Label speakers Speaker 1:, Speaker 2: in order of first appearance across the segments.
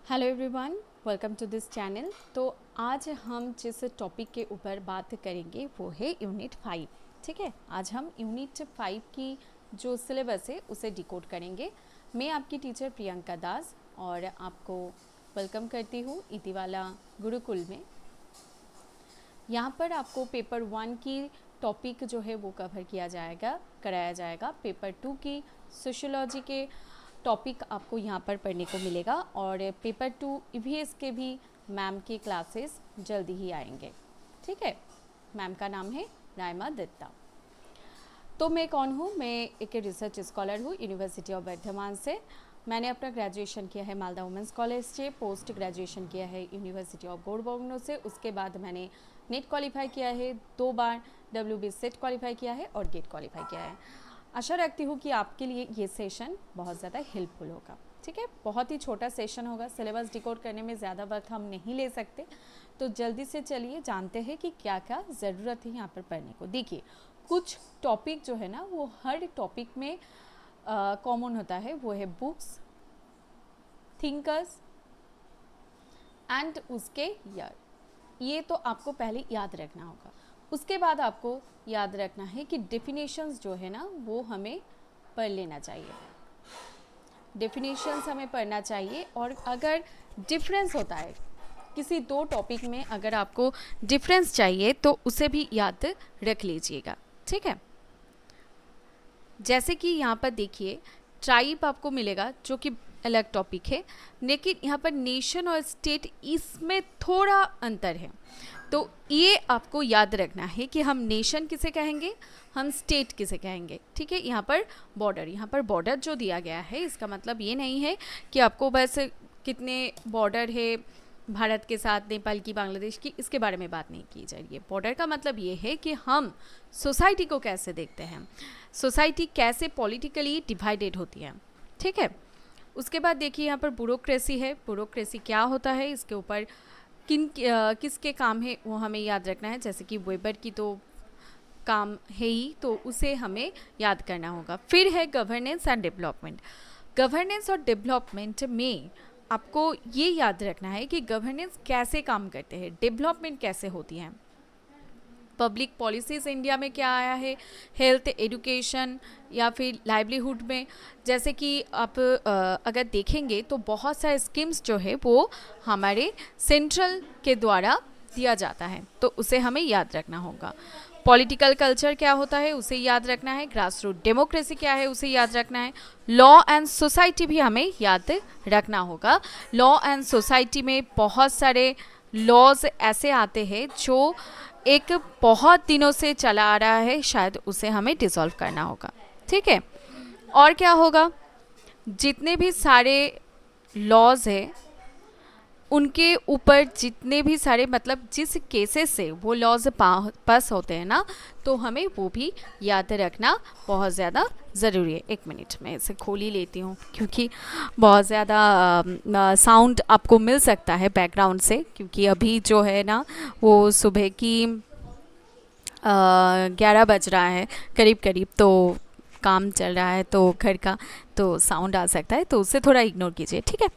Speaker 1: Hello everyone, welcome to this channel. तो आज हम जिस टॉपिक के ऊपर बात करेंगे वो है यूनिट 5। ठीक है, आज हम यूनिट 5 की जो सिलेबस है उसे डिकोड करेंगे। मैं आपकी टीचर प्रियंका दास और आपको वेलकम करती हूँ इतिवाला गुरुकुल में। यहाँ पर आपको पेपर 1 की टॉपिक जो है वो कवर कराया जाएगा। पेपर 2 की सोशियोलॉजी के टॉपिक आपको यहाँ पर पढ़ने को मिलेगा और पेपर 2 ईवीएस के भी मैम के क्लासेस जल्दी ही आएंगे। ठीक है, मैम का नाम है रायमा दत्ता। तो मैं कौन हूँ? मैं एक रिसर्च स्कॉलर हूँ यूनिवर्सिटी ऑफ वर्धमान से। मैंने अपना ग्रेजुएशन किया है मालदा वुमेंस कॉलेज से, पोस्ट ग्रेजुएशन किया है यूनिवर्सिटी ऑफ गौड़बोगनो से। उसके बाद मैंने नेट क्वालिफाई किया है, 2 बार WB सेट क्वालिफाई किया है और गेट क्वालिफाई किया है। आशा रखती हूँ कि आपके लिए ये सेशन बहुत ज़्यादा हेल्पफुल होगा। ठीक है, बहुत ही छोटा सेशन होगा, सिलेबस डिकोड करने में ज़्यादा वक्त हम नहीं ले सकते। तो जल्दी से चलिए जानते हैं कि क्या क्या ज़रूरत है यहाँ पर पढ़ने को। देखिए, कुछ टॉपिक जो है ना वो हर टॉपिक में कॉमन होता है, वो है बुक्स, थिंकर्स एंड उसके ईयर। ये तो आपको पहले याद रखना होगा। उसके बाद आपको याद रखना है कि डेफिनेशंस जो है ना वो हमें पढ़ लेना चाहिए। डेफिनेशंस हमें पढ़ना चाहिए और अगर डिफरेंस होता है किसी 2 टॉपिक में, अगर आपको डिफरेंस चाहिए तो उसे भी याद रख लीजिएगा। ठीक है, जैसे कि यहाँ पर देखिए ट्राइब आपको मिलेगा जो कि अलग टॉपिक है, लेकिन यहाँ पर नेशन और स्टेट इसमें थोड़ा अंतर है। तो ये आपको याद रखना है कि हम नेशन किसे कहेंगे, हम स्टेट किसे कहेंगे। ठीक है, यहाँ पर बॉर्डर जो दिया गया है इसका मतलब ये नहीं है कि आपको बस कितने बॉर्डर है भारत के साथ, नेपाल की, बांग्लादेश की, इसके बारे में बात नहीं की जा रही है। बॉर्डर का मतलब ये है कि हम सोसाइटी को कैसे देखते हैं, सोसाइटी कैसे पॉलिटिकली डिवाइडेड होती है। ठीक है, उसके बाद देखिए यहाँ पर ब्यूरोक्रेसी है। ब्यूरोक्रेसी क्या होता है, इसके ऊपर किसके काम है वो हमें याद रखना है। जैसे कि वेबर की तो काम है ही, तो उसे हमें याद करना होगा। फिर है गवर्नेंस एंड डेवलपमेंट। गवर्नेंस और डेवलपमेंट में आपको ये याद रखना है कि गवर्नेंस कैसे काम करते हैं, डेवलपमेंट कैसे होती है, पब्लिक पॉलिसीज़ इंडिया में क्या आया है, हेल्थ, एजुकेशन या फिर लाइवलीहुड में। जैसे कि आप अगर देखेंगे तो बहुत सारे स्कीम्स जो है वो हमारे सेंट्रल के द्वारा दिया जाता है, तो उसे हमें याद रखना होगा। पॉलिटिकल कल्चर क्या होता है उसे याद रखना है। ग्रास रूट डेमोक्रेसी क्या है उसे याद रखना है। लॉ एंड सोसाइटी भी हमें याद रखना होगा। लॉ एंड सोसाइटी में बहुत सारे लॉज ऐसे आते हैं जो एक बहुत दिनों से चला आ रहा है, शायद उसे हमें डिसॉल्व करना होगा। ठीक है, और क्या होगा, जितने भी सारे लॉज है उनके ऊपर जितने भी सारे मतलब जिस केसेस से वो लॉज पास होते हैं ना, तो हमें वो भी याद रखना बहुत ज़्यादा ज़रूरी है। 1 मिनट में इसे खोल ही लेती हूँ क्योंकि बहुत ज़्यादा साउंड आपको मिल सकता है बैकग्राउंड से, क्योंकि अभी जो है ना वो सुबह की 11 बज रहा है करीब करीब, तो काम चल रहा है तो घर का तो साउंड आ सकता है, तो उससे थोड़ा इग्नोर कीजिए। ठीक है,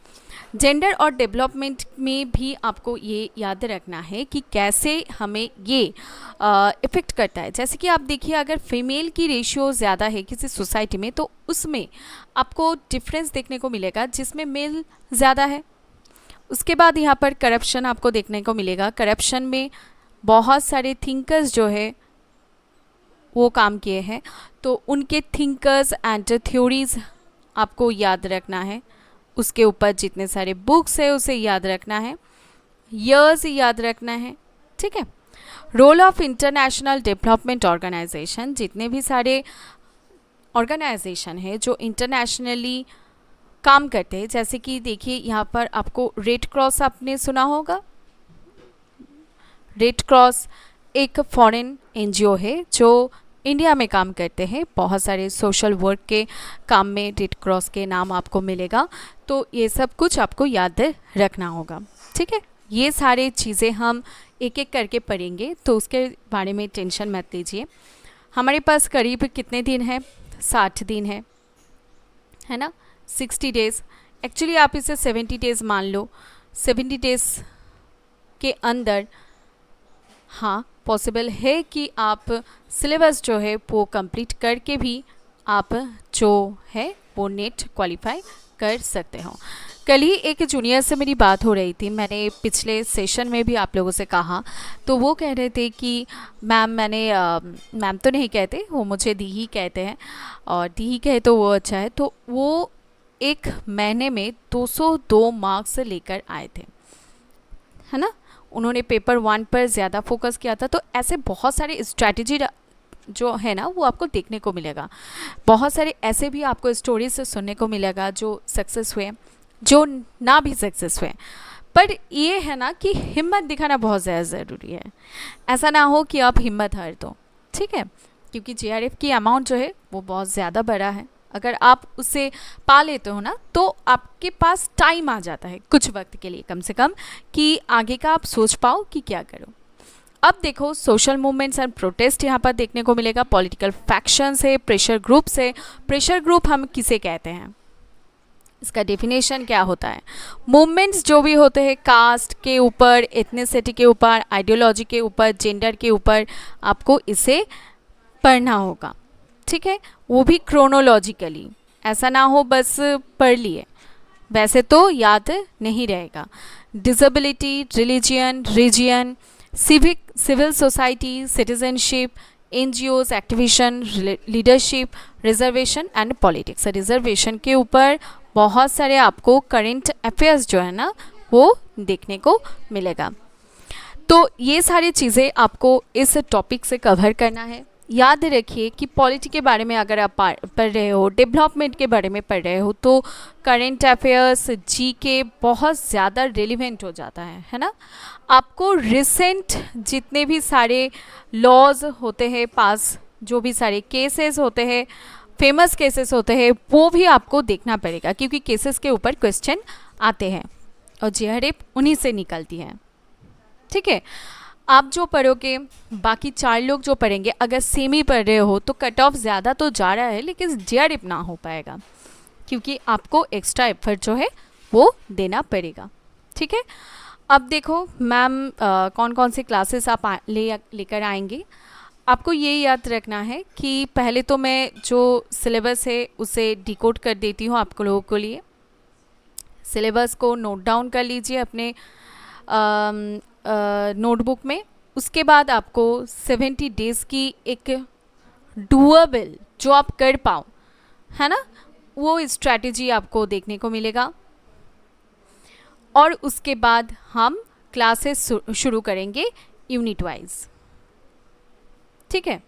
Speaker 1: जेंडर और डेवलपमेंट में भी आपको ये याद रखना है कि कैसे हमें ये इफ़ेक्ट करता है। जैसे कि आप देखिए, अगर फीमेल की रेशियो ज़्यादा है किसी सोसाइटी में तो उसमें आपको डिफरेंस देखने को मिलेगा जिसमें मेल ज़्यादा है। उसके बाद यहाँ पर करप्शन आपको देखने को मिलेगा। करप्शन में बहुत सारे थिंकर्स जो है वो काम किए हैं, तो उनके थिंकर्स एंड थ्योरीज आपको याद रखना है। उसके ऊपर जितने सारे बुक्स है उसे याद रखना है, ईयर्स याद रखना है। ठीक है, role of international development organisation, जितने भी सारे ऑर्गेनाइजेशन है जो इंटरनेशनली काम करते हैं। जैसे कि देखिए यहाँ पर आपको रेड क्रॉस आपने सुना होगा। रेड क्रॉस एक फॉरेन NGO है जो इंडिया में काम करते हैं। बहुत सारे सोशल वर्क के काम में रेड क्रॉस के नाम आपको मिलेगा, तो ये सब कुछ आपको याद रखना होगा। ठीक है, ये सारे चीज़ें हम एक एक करके पढ़ेंगे, तो उसके बारे में टेंशन मत लीजिए। हमारे पास करीब कितने दिन हैं? 60 दिन है ना, 60 डेज़। एक्चुअली आप इसे 70 डेज़ मान लो, 70 डेज़ के अंदर हाँ पॉसिबल है कि आप सिलेबस जो है वो कंप्लीट करके भी आप जो है वो नेट क्वालिफाई कर सकते हो। कल ही एक जूनियर से मेरी बात हो रही थी, मैंने पिछले सेशन में भी आप लोगों से कहा, तो वो कह रहे थे कि मैम मैम तो नहीं कहते, वो मुझे दी ही कहते हैं, और दी ही कहे तो वो अच्छा है। तो वो एक महीने में 202 मार्क्स लेकर आए थे, है ना। उन्होंने पेपर 1 पर ज़्यादा फोकस किया था। तो ऐसे बहुत सारे स्ट्रैटेजी जो है ना वो आपको देखने को मिलेगा। बहुत सारे ऐसे भी आपको स्टोरीज से सुनने को मिलेगा जो सक्सेस हुए, जो ना भी सक्सेस हुए। पर ये है ना कि हिम्मत दिखाना बहुत ज़्यादा ज़रूरी है। ऐसा ना हो कि आप हिम्मत हार दो, ठीक है, क्योंकि JRF की अमाउंट जो है वो बहुत ज़्यादा बड़ा है। अगर आप उसे पा लेते हो ना तो आपके पास टाइम आ जाता है कुछ वक्त के लिए कम से कम, कि आगे का आप सोच पाओ कि क्या करो। अब देखो, सोशल मूवमेंट्स एंड प्रोटेस्ट यहाँ पर देखने को मिलेगा, पॉलिटिकल फैक्शंस है, प्रेशर ग्रुप्स है। प्रेशर ग्रुप हम किसे कहते हैं, इसका डेफिनेशन क्या होता है? मूवमेंट्स जो भी होते हैं कास्ट के ऊपर, एथनिसिटी के ऊपर, आइडियोलॉजी के ऊपर, जेंडर के ऊपर, आपको इसे पढ़ना होगा, ठीक है, वो भी क्रोनोलॉजिकली। ऐसा ना हो बस पढ़ लिए, वैसे तो याद नहीं रहेगा। Disability, religion, region, civil society, citizenship, NGOs, activism, leadership, reservation and politics. Reservation के ऊपर बहुत सारे आपको करंट अफेयर्स जो है ना वो देखने को मिलेगा। तो ये सारी चीज़ें आपको इस टॉपिक से कवर करना है। याद रखिए कि पॉलिटी के बारे में अगर आप पढ़ रहे हो, डेवलपमेंट के बारे में पढ़ रहे हो, तो करंट अफेयर्स, GK बहुत ज़्यादा रिलेवेंट हो जाता है ना। आपको रिसेंट जितने भी सारे लॉज होते हैं पास, जो भी सारे केसेस होते हैं, फेमस केसेस होते हैं, वो भी आपको देखना पड़ेगा, क्योंकि केसेस के ऊपर क्वेश्चन आते हैं और JRF उन्हीं से निकलती है, ठीक है। आप जो पढ़ोगे, बाकी 4 लोग जो पढ़ेंगे, अगर सेम ही पढ़ रहे हो तो कट ऑफ ज़्यादा तो जा रहा है, लेकिन JRF ना हो पाएगा, क्योंकि आपको एक्स्ट्रा एफर्ट जो है वो देना पड़ेगा, ठीक है। अब देखो मैम कौन कौन सी क्लासेस आप लेकर आएंगे। आपको ये याद रखना है कि पहले तो मैं जो सिलेबस है उसे डिकोड कर देती हूँ आप लोगों के लिए। सिलेबस को नोट डाउन कर लीजिए अपने नोटबुक में। उसके बाद आपको 70 डेज़ की एक डूएबल, जो आप कर पाओ, है ना, वो स्ट्रैटेजी आपको देखने को मिलेगा। और उसके बाद हम क्लासेस शुरू करेंगे यूनिट वाइज, ठीक है।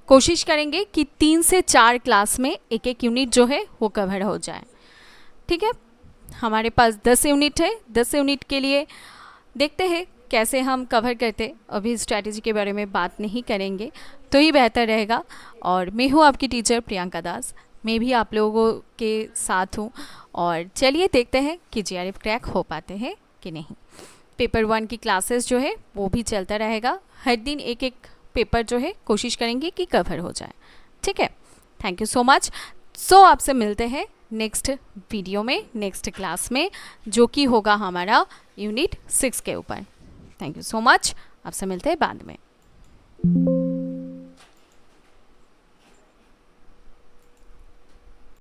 Speaker 1: कोशिश करेंगे कि 3 से 4 क्लास में एक एक यूनिट जो है वो कवर हो जाए, ठीक है। हमारे पास 10 यूनिट है, 10 यूनिट के लिए देखते हैं कैसे हम कवर करते। अभी स्ट्रैटेजी के बारे में बात नहीं करेंगे तो ही बेहतर रहेगा। और मैं हूँ आपकी टीचर प्रियंका दास, मैं भी आप लोगों के साथ हूँ। और चलिए देखते हैं कि JRF क्रैक हो पाते हैं कि नहीं। पेपर 1 की क्लासेस जो है वो भी चलता रहेगा, हर दिन एक एक पेपर जो है कोशिश करेंगे कि कवर हो जाए, ठीक है। Thank you so much. So आपसे मिलते हैं नेक्स्ट वीडियो में, नेक्स्ट क्लास में, जो कि होगा हमारा यूनिट 6 के ऊपर। थैंक यू सो मच, आपसे मिलते हैं बाद में।